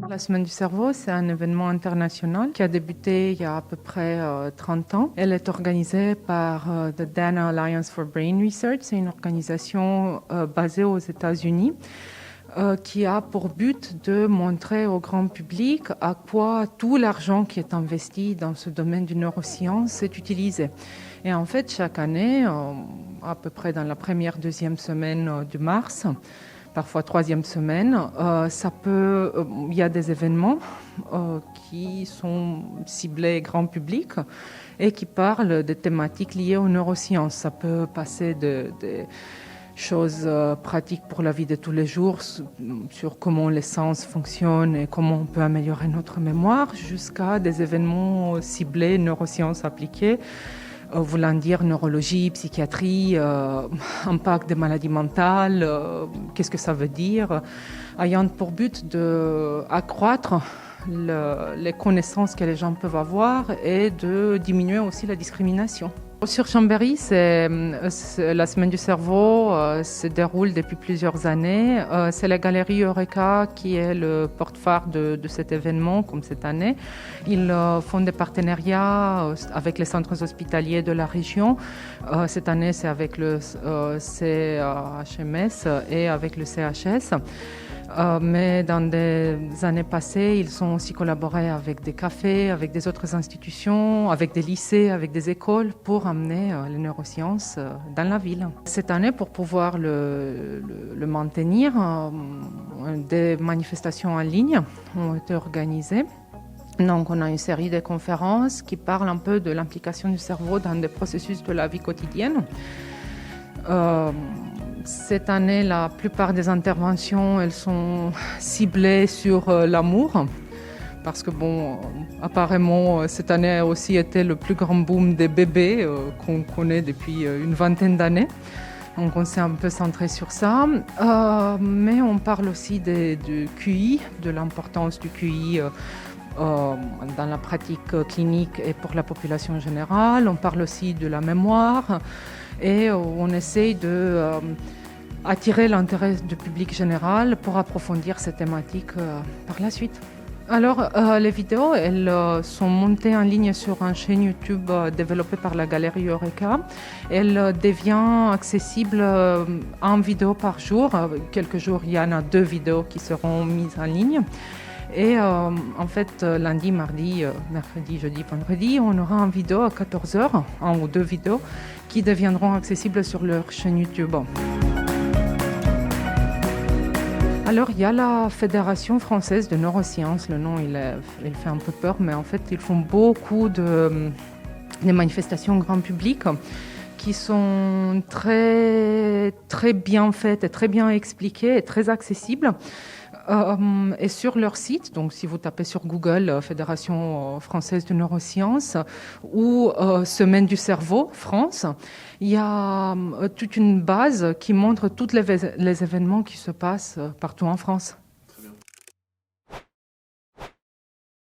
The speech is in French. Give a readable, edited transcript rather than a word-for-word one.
La Semaine du cerveau, c'est un événement international qui a débuté il y a à peu près 30 ans. Elle est organisée par the Dana Alliance for Brain Research. C'est une organisation basée aux États-Unis qui a pour but de montrer au grand public à quoi tout l'argent qui est investi dans ce domaine du neurosciences est utilisé. Et en fait, chaque année, à peu près dans la première, deuxième semaine de mars, parfois troisième semaine, il y a des événements qui sont ciblés grand public et qui parlent des thématiques liées aux neurosciences. Ça peut passer des choses pratiques pour la vie de tous les jours, sur comment les sens fonctionnent et comment on peut améliorer notre mémoire, jusqu'à des événements ciblés neurosciences appliquées, voulant dire neurologie, psychiatrie, impact des maladies mentales, qu'est-ce que ça veut dire, ayant pour but d'accroître les connaissances que les gens peuvent avoir et de diminuer aussi la discrimination. Sur Chambéry, la Semaine du cerveau se déroule depuis plusieurs années. C'est la Galerie Eureka qui est le porte-phare de cet événement, comme cette année. Ils font des partenariats avec les centres hospitaliers de la région. Cette année, c'est avec le CHMS et avec le CHS. Mais dans des années passées, ils ont aussi collaboré avec des cafés, avec des autres institutions, avec des lycées, avec des écoles pour amener les neurosciences dans la ville. Cette année, pour pouvoir le maintenir, des manifestations en ligne ont été organisées. Donc, on a une série de conférences qui parlent un peu de l'implication du cerveau dans des processus de la vie quotidienne. Cette année, la plupart des interventions, elles sont ciblées sur l'amour. Parce que, apparemment, cette année a aussi été le plus grand boom des bébés qu'on connaît depuis une vingtaine d'années. Donc, on s'est un peu centré sur ça. Mais on parle aussi du QI, de l'importance du QI dans la pratique clinique et pour la population générale. On parle aussi de la mémoire et on essaye attirer l'intérêt du public général pour approfondir ces thématiques par la suite. Alors, les vidéos, elles sont montées en ligne sur une chaîne YouTube développée par la Galerie Eureka. Elle devient accessible en vidéo par jour. Quelques jours, il y en a 2 vidéos qui seront mises en ligne. Et en fait, lundi, mardi, mercredi, jeudi, vendredi, on aura une vidéo à 14h, 1 ou 2 vidéos, qui deviendront accessibles sur leur chaîne YouTube. Alors, il y a la Fédération française de neurosciences. Le nom, il fait un peu peur, mais en fait, ils font beaucoup de manifestations grand public qui sont très, très bien faites et très bien expliquées et très accessibles. Et sur leur site, donc si vous tapez sur Google Fédération française de neurosciences ou Semaine du cerveau France, il y a toute une base qui montre tous les événements qui se passent partout en France.